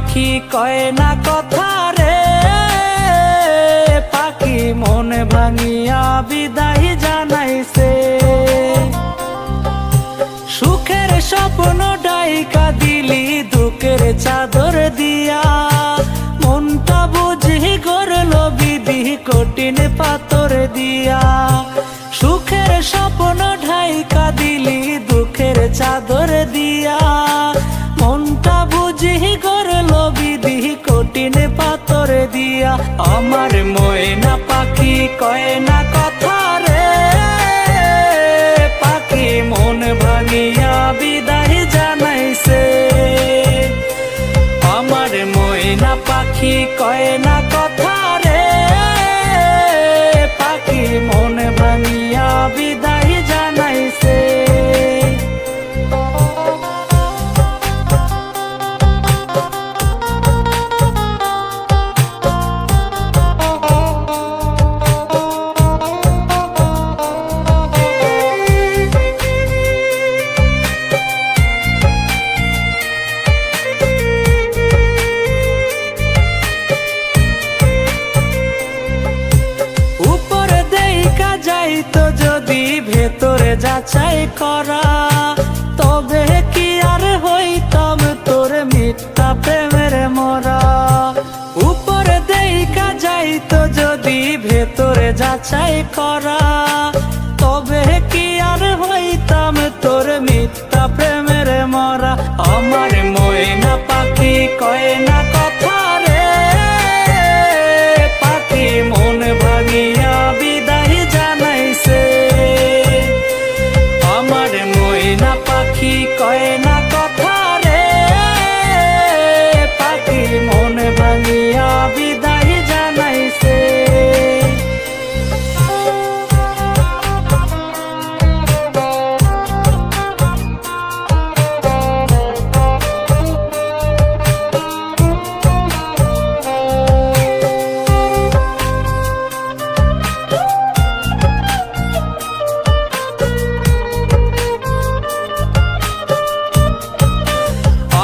পাখি কয় না কথা রে, পাখি মন ভাঙিয়া বিদায় জানাইছে। সুখের স্বপ্ন ডাইকা দিলি দুঃখের চাদর দিয়া, মনটা বুঝি গড়ল বিধি কঠিন পাথর দিয়া। সুখের স্বপ্ন ঢাইকা দিলি দুঃখের চাদর দিয়া, মনটা বুঝি গড়ল বিধি কঠিন পাথর দিয়া। আমার ময়না পাখি কয় না কথা রে, পাখি মন ভাঙিয়া বিদায় জানাইছে। আমার ময়না পাখি কয় না কথা রে, পাখি মন ভাঙিয়া বিদায় জানাইছে। তো যদি ভেতরে যাচাই করা, তবে কি আর হইতাম তোর মিথ্যা প্রেমের মরা। উপরে দেখা যাইতো যদি ভেতরে যাচাই করা, তবে কি আর হইতাম তোর মিথ্যা প্রেমের মরা। আমার ময়না পাখি কয় না কথা রে, পাখি মন ভাঙিয়া বিদায় জানাইছে। আমার ময়না পাখি কয় না কথা রে, পাখি মন ভাঙিয়া বিদায় জানাইছে।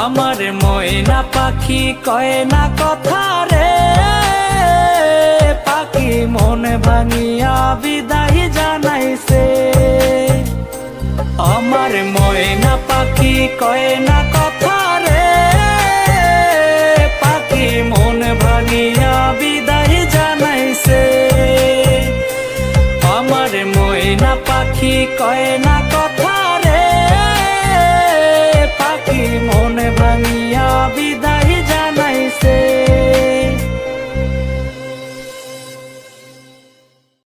আমার ময়না পাখি কয় না কথা রে, পাখি মন ভাঙিয়া বিদায় জানাইছে। আমার ময়না পাখি কয় না কথা রে, পাখি মন ভাঙিয়া বিদায় জানাইছে। আমার ময়না পাখি কয় না